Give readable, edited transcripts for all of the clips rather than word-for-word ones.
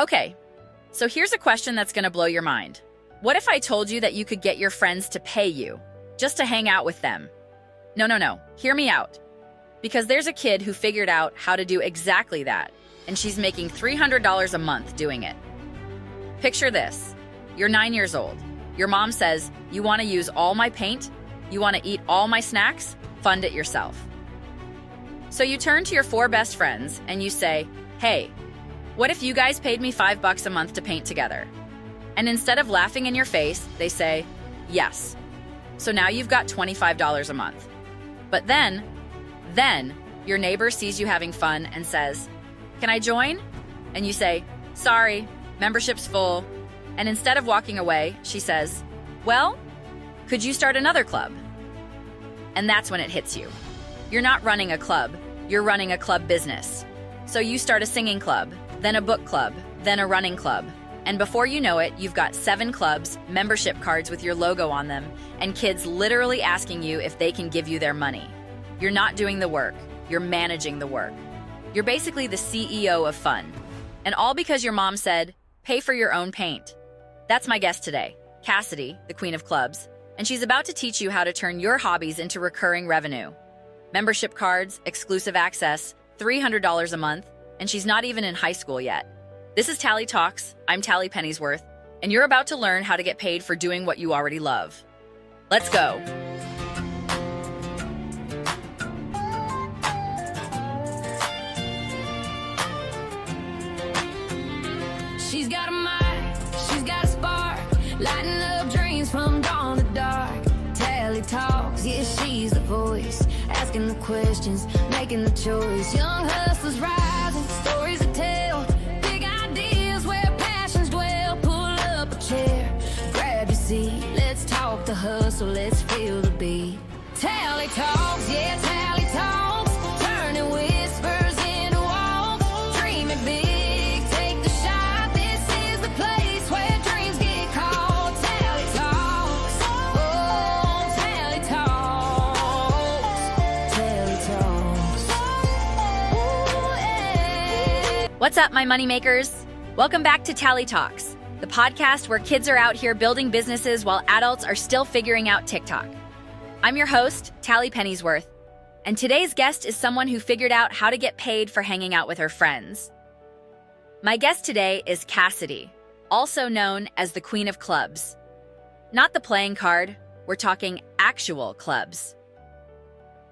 Okay, so here's a question that's going to blow your mind. What if I told you that you could get your friends to pay you just to hang out with them? No. Hear me out. Because there's a kid who figured out how to do exactly that, and she's making $300 a month doing it. Picture this. You're 9 years old. Your mom says, "You want to use all my paint? You want to eat all my snacks? Fund it yourself." So you turn to your 4 best friends and you say, "Hey, what if you guys paid me $5 a month to paint together?" And instead of laughing in your face, they say, "Yes." So now you've got $25 a month. But then your neighbor sees you having fun and says, "Can I join?" And you say, "Sorry, membership's full." And instead of walking away, she says, "Well, could you start another club?" And that's when it hits you. You're not running a club, you're running a club business. So you start a singing club, then a book club, then a running club. And before you know it, you've got 7 clubs, membership cards with your logo on them, and kids literally asking you if they can give you their money. You're not doing the work, you're managing the work. You're basically the CEO of fun. And all because your mom said, "Pay for your own paint." That's my guest today, Cassidy, the queen of clubs, and she's about to teach you how to turn your hobbies into recurring revenue. Membership cards, exclusive access, $300 a month, and she's not even in high school yet. This is Tallie Talks. I'm Tallie Pennyworth, and you're about to learn how to get paid for doing what you already love. Let's go. She's got a mind, she's got a spark, lighting up dreams from dawn to dark. Tallie Talks, yeah, she's the voice, asking the questions, making the choice. Young hustlers rising, stories to tell, big ideas where passions dwell. Pull up a chair, grab your seat, let's talk the hustle, let's feel the beat. Tallie Talks, yeah, Tallie Talks, turning whispers into walks, dreaming big, take the shot. This is the place where dreams get called. Tallie Talks, oh, Tallie Talks, Tallie Talks. Ooh, yeah. What's up, my moneymakers? Welcome back to Tallie Talks, the podcast where kids are out here building businesses while adults are still figuring out TikTok. I'm your host, Tallie Pennyworth, and today's guest is someone who figured out how to get paid for hanging out with her friends. My guest today is Cassidy, also known as the Queen of Clubs. Not the playing card, we're talking actual clubs.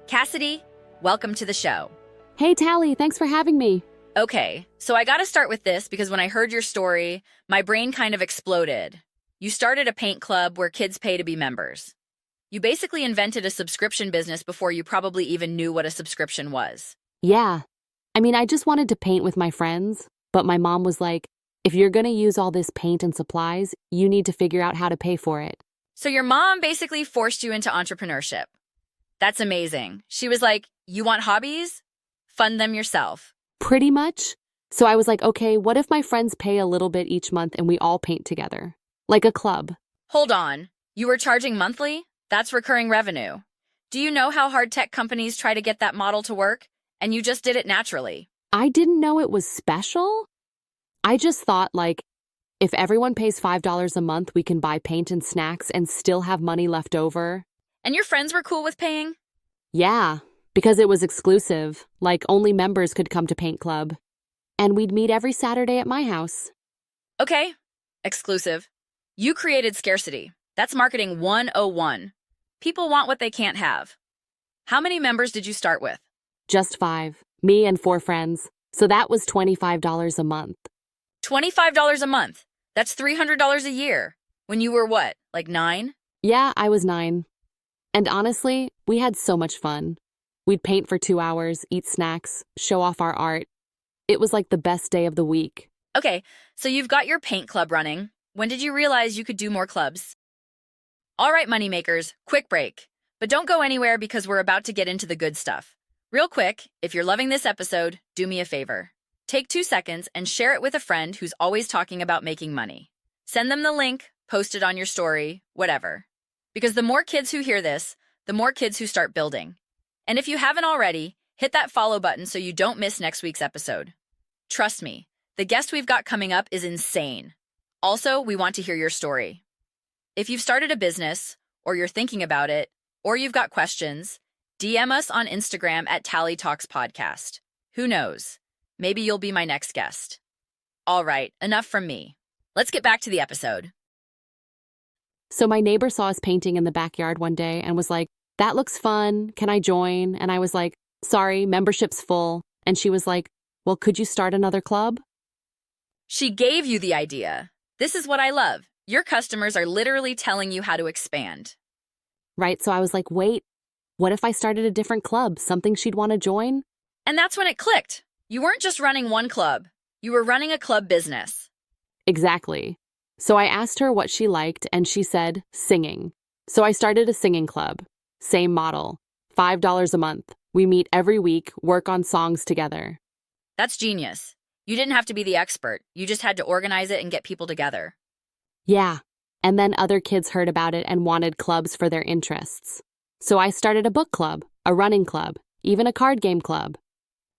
Cassidy, welcome to the show. Hey, Tallie, thanks for having me. Okay, so I gotta start with this because when I heard your story, my brain kind of exploded. You started a paint club where kids pay to be members. You basically invented a subscription business before you probably even knew what a subscription was. Yeah. I just wanted to paint with my friends, but my mom was like, if you're going to use all this paint and supplies, you need to figure out how to pay for it. So your mom basically forced you into entrepreneurship. That's amazing. She was like, "You want hobbies? Fund them yourself." Pretty much. So I was like, okay, what if my friends pay a little bit each month and we all paint together? Like a club. Hold on. You were charging monthly? That's recurring revenue. Do you know how hard tech companies try to get that model to work? And you just did it naturally. I didn't know it was special. I just thought, if everyone pays $5 a month, we can buy paint and snacks and still have money left over. And your friends were cool with paying? Yeah, because it was exclusive. Only members could come to Paint Club. And we'd meet every Saturday at my house. Okay, exclusive. You created scarcity. That's marketing 101. People want what they can't have. How many members did you start with? Just 5. Me and 4 friends. So that was $25 a month. $25 a month. That's $300 a year. When you were what, 9? Yeah, I was 9. And honestly, we had so much fun. We'd paint for 2 hours, eat snacks, show off our art. It was like the best day of the week. Okay, so you've got your paint club running. When did you realize you could do more clubs? All right, moneymakers, quick break. But don't go anywhere because we're about to get into the good stuff. Real quick, if you're loving this episode, do me a favor. Take 2 seconds and share it with a friend who's always talking about making money. Send them the link, post it on your story, whatever. Because the more kids who hear this, the more kids who start building. And if you haven't already, hit that follow button so you don't miss next week's episode. Trust me, The guest we've got coming up is insane. Also, we want to hear your story. If you've started a business, or you're thinking about it, or you've got questions, DM us on Instagram at Tallie Talks Podcast. Who knows? Maybe you'll be my next guest. All right, enough from me. Let's get back to the episode. So my neighbor saw us painting in the backyard one day and was like, "That looks fun. Can I join?" And I was like, "Sorry, membership's full." And she was like, "Well, could you start another club?" She gave you the idea. This is what I love. Your customers are literally telling you how to expand. Right? So I was like, wait, what if I started a different club, something she'd want to join? And that's when it clicked. You weren't just running one club. You were running a club business. Exactly. So I asked her what she liked, and she said singing. So I started a singing club. Same model. $5 a month. We meet every week, work on songs together. That's genius. You didn't have to be the expert. You just had to organize it and get people together. Yeah. And then other kids heard about it and wanted clubs for their interests. So I started a book club, a running club, even a card game club.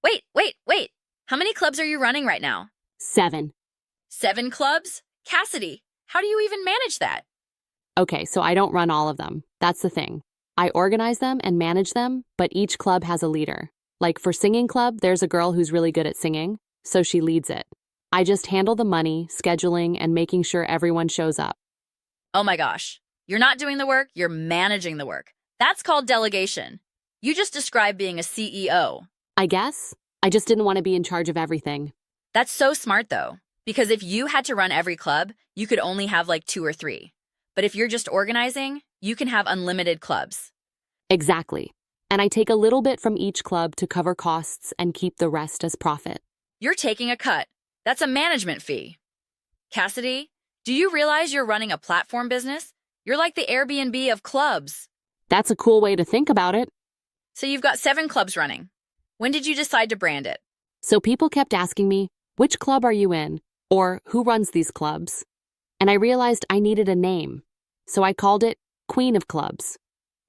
Wait. How many clubs are you running right now? 7. 7 clubs? Cassidy, how do you even manage that? Okay, so I don't run all of them. That's the thing. I organize them and manage them, but each club has a leader. Like for singing club, there's a girl who's really good at singing, so she leads it. I just handle the money, scheduling, and making sure everyone shows up. Oh my gosh. You're not doing the work, you're managing the work. That's called delegation. You just described being a CEO. I guess. I just didn't want to be in charge of everything. That's so smart though, because if you had to run every club, you could only have like 2 or 3. But if you're just organizing, you can have unlimited clubs. Exactly. And I take a little bit from each club to cover costs and keep the rest as profit. You're taking a cut. That's a management fee. Cassidy, do you realize you're running a platform business? You're like the Airbnb of clubs. That's a cool way to think about it. So you've got 7 clubs running. When did you decide to brand it? So people kept asking me, which club are you in? Or who runs these clubs? And I realized I needed a name. So I called it Queen of Clubs.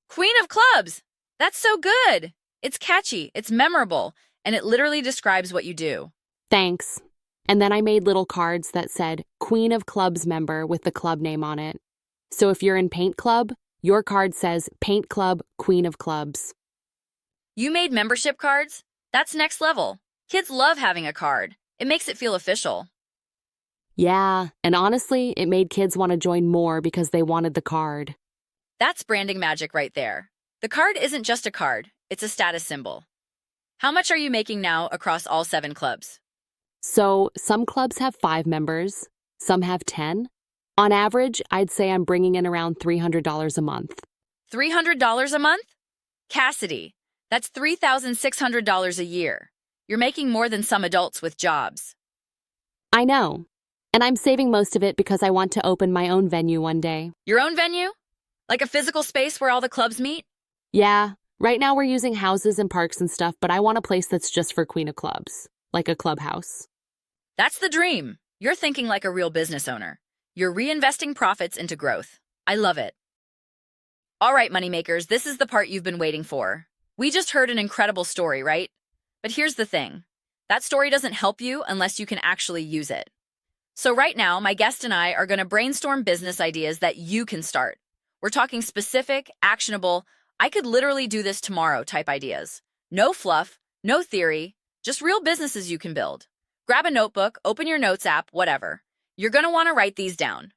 Queen of Clubs! That's so good! It's catchy, it's memorable, and it literally describes what you do. Thanks. And then I made little cards that said Queen of Clubs member with the club name on it. So if you're in Paint Club, your card says Paint Club Queen of Clubs. You made membership cards? That's next level. Kids love having a card. It makes it feel official. Yeah, and honestly, it made kids want to join more because they wanted the card. That's branding magic right there. The card isn't just a card, it's a status symbol. How much are you making now across all 7 clubs? So some clubs have 5 members, some have 10. On average, I'd say I'm bringing in around $300 a month. $300 a month? Cassidy, that's $3,600 a year. You're making more than some adults with jobs. I know. And I'm saving most of it because I want to open my own venue one day. Your own venue? Like a physical space where all the clubs meet? Yeah, right now we're using houses and parks and stuff, but I want a place that's just for Queen of Clubs, like a clubhouse. That's the dream. You're thinking like a real business owner. You're reinvesting profits into growth. I love it. All right, moneymakers, this is the part you've been waiting for. We just heard an incredible story, right? But here's the thing. That story doesn't help you unless you can actually use it. So right now, my guest and I are going to brainstorm business ideas that you can start. We're talking specific, actionable, I could literally do this tomorrow type ideas. No fluff, no theory, just real businesses you can build. Grab a notebook, open your notes app, whatever. You're going to want to write these down.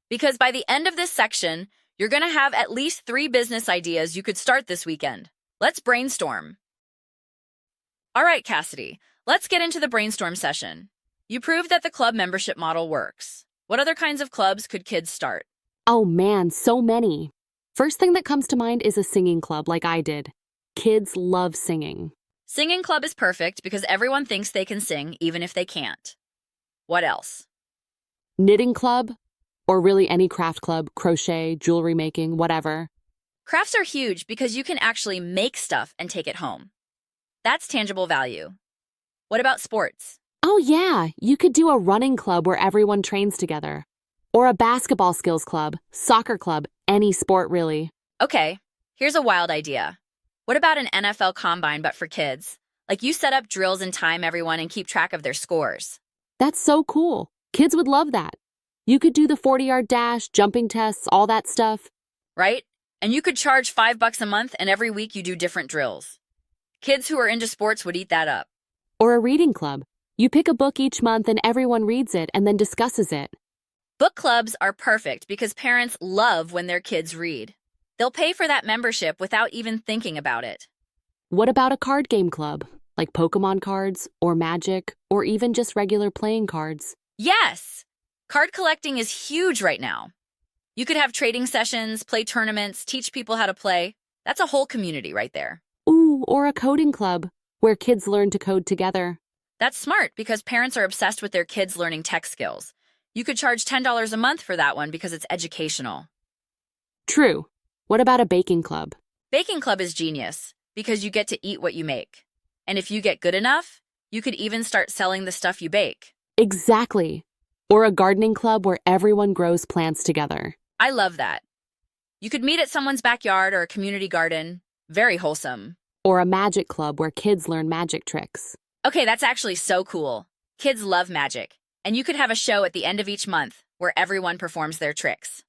Because by the end of this section, you're going to have at least 3 business ideas you could start this weekend. Let's brainstorm. All right, Cassidy, let's get into the brainstorm session. You proved that the club membership model works. What other kinds of clubs could kids start? Oh man, so many. First thing that comes to mind is a singing club like I did. Kids love singing. Singing club is perfect because everyone thinks they can sing even if they can't. What else? Knitting club, or really any craft club, crochet, jewelry making, whatever. Crafts are huge because you can actually make stuff and take it home. That's tangible value. What about sports? Oh yeah, you could do a running club where everyone trains together. Or a basketball skills club, soccer club, any sport really. Okay, here's a wild idea. What about an NFL combine but for kids? Like you set up drills and time everyone and keep track of their scores. That's so cool. Kids would love that. You could do the 40-yard dash, jumping tests, all that stuff. Right? And you could charge $5 a month and every week you do different drills. Kids who are into sports would eat that up. Or a reading club. You pick a book each month and everyone reads it and then discusses it. Book clubs are perfect because parents love when their kids read. They'll pay for that membership without even thinking about it. What about a card game club? Like Pokemon cards, or Magic, or even just regular playing cards? Yes! Card collecting is huge right now. You could have trading sessions, play tournaments, teach people how to play. That's a whole community right there. Ooh, or a coding club, where kids learn to code together. That's smart because parents are obsessed with their kids learning tech skills. You could charge $10 a month for that one because it's educational. True. What about a baking club? Baking club is genius because you get to eat what you make. And if you get good enough, you could even start selling the stuff you bake. Exactly. Or a gardening club where everyone grows plants together. I love that. You could meet at someone's backyard or a community garden. Very wholesome. Or a magic club where kids learn magic tricks. Okay, that's actually so cool. Kids love magic. And you could have a show at the end of each month where everyone performs their tricks.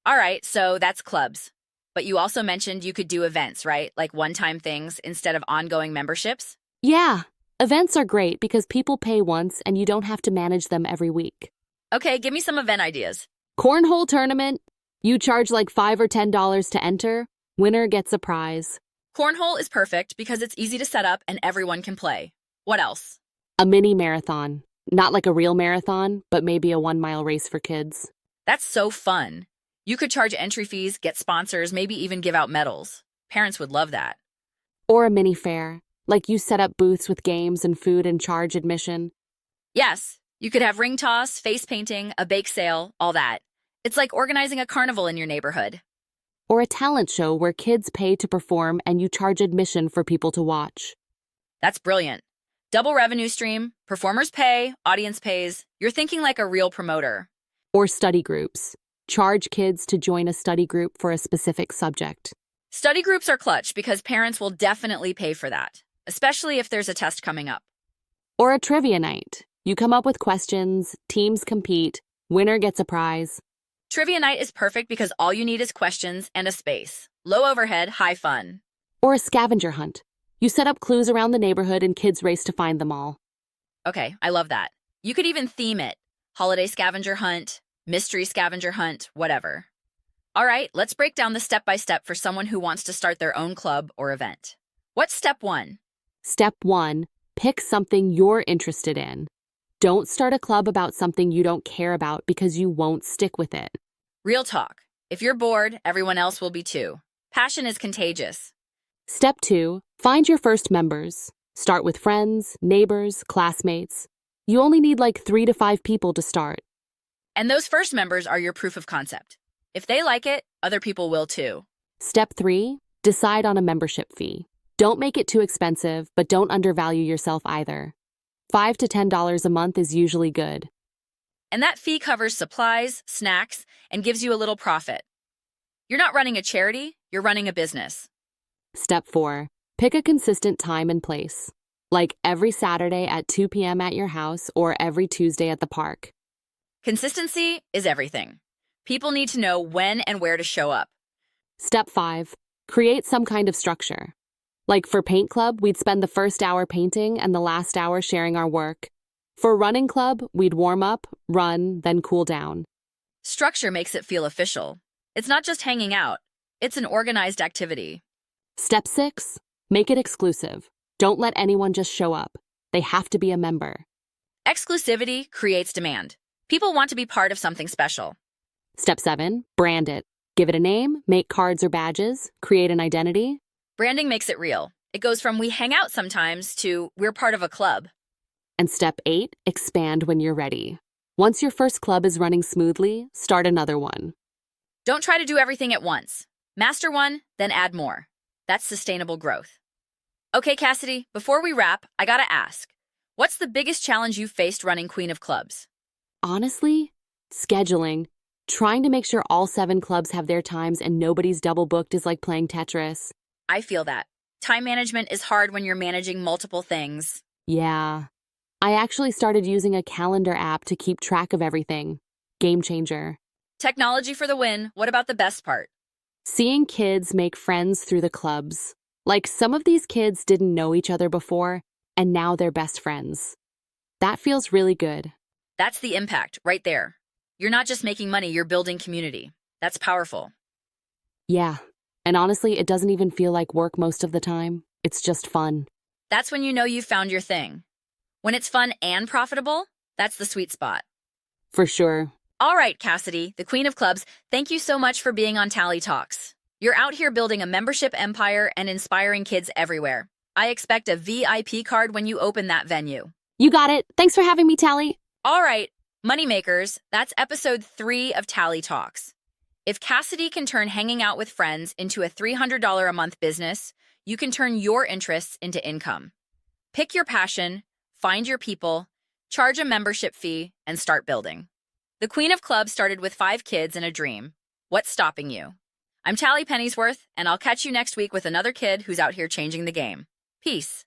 All right, so that's clubs. But you also mentioned you could do events, right? Like one-time things instead of ongoing memberships? Yeah, events are great because people pay once and you don't have to manage them every week. Okay, give me some event ideas. Cornhole tournament. You charge like $5 or $10 to enter. Winner gets a prize. Cornhole is perfect because it's easy to set up and everyone can play. What else? A mini marathon. Not like a real marathon, but maybe a 1-mile race for kids. That's so fun. You could charge entry fees, get sponsors, maybe even give out medals. Parents would love that. Or a mini fair. Like you set up booths with games and food and charge admission. Yes, you could have ring toss, face painting, a bake sale, all that. It's like organizing a carnival in your neighborhood. Or a talent show where kids pay to perform and you charge admission for people to watch. That's brilliant. Double revenue stream, performers pay, audience pays. You're thinking like a real promoter. Or study groups. Charge kids to join a study group for a specific subject. Study groups are clutch because parents will definitely pay for that, especially if there's a test coming up. Or a trivia night. You come up with questions, teams compete, winner gets a prize. Trivia night is perfect because all you need is questions and a space. Low overhead, high fun. Or a scavenger hunt. You set up clues around the neighborhood and kids race to find them all. Okay, I love that. You could even theme it. Holiday scavenger hunt, mystery scavenger hunt, whatever. All right, let's break down the step-by-step for someone who wants to start their own club or event. What's step 1? Step 1, pick something you're interested in. Don't start a club about something you don't care about because you won't stick with it. Real talk. If you're bored, everyone else will be too. Passion is contagious. Step 2, find your first members. Start with friends, neighbors, classmates. You only need like 3 to 5 people to start. And those first members are your proof of concept. If they like it, other people will too. Step 3, decide on a membership fee. Don't make it too expensive, but don't undervalue yourself either. $5 to $10 a month is usually good. And that fee covers supplies, snacks, and gives you a little profit. You're not running a charity, you're running a business. Step 4, pick a consistent time and place. Like every Saturday at 2 p.m. at your house or every Tuesday at the park. Consistency is everything. People need to know when and where to show up. Step 5, create some kind of structure. Like for paint club, we'd spend the first hour painting and the last hour sharing our work. For running club, we'd warm up, run, then cool down. Structure makes it feel official. It's not just hanging out. It's an organized activity. Step 6, make it exclusive. Don't let anyone just show up. They have to be a member. Exclusivity creates demand. People want to be part of something special. Step 7, brand it. Give it a name, make cards or badges, create an identity. Branding makes it real. It goes from we hang out sometimes to we're part of a club. And step 8, expand when you're ready. Once your first club is running smoothly, start another one. Don't try to do everything at once. Master one, then add more. That's sustainable growth. Okay, Cassidy, before we wrap, I gotta ask, what's the biggest challenge you've faced running Queen of Clubs? Honestly, scheduling. Trying to make sure all 7 clubs have their times and nobody's double booked is like playing Tetris. I feel that. Time management is hard when you're managing multiple things. Yeah. I actually started using a calendar app to keep track of everything. Game changer. Technology for the win. What about the best part? Seeing kids make friends through the clubs. Like some of these kids didn't know each other before, and now they're best friends. That feels really good. That's the impact right there. You're not just making money, you're building community. That's powerful. Yeah. And honestly, it doesn't even feel like work most of the time. It's just fun. That's when you know you've found your thing. When it's fun and profitable, that's the sweet spot. For sure. All right, Cassidy, the queen of clubs, thank you so much for being on Tallie Talks. You're out here building a membership empire and inspiring kids everywhere. I expect a VIP card when you open that venue. You got it. Thanks for having me, Tallie. All right, moneymakers, that's episode 3 of Tallie Talks. If Cassidy can turn hanging out with friends into a $300 a month business, you can turn your interests into income. Pick your passion, find your people, charge a membership fee, and start building. The Queen of Clubs started with 5 kids and a dream. What's stopping you? I'm Tallie Pennyworth, and I'll catch you next week with another kid who's out here changing the game. Peace.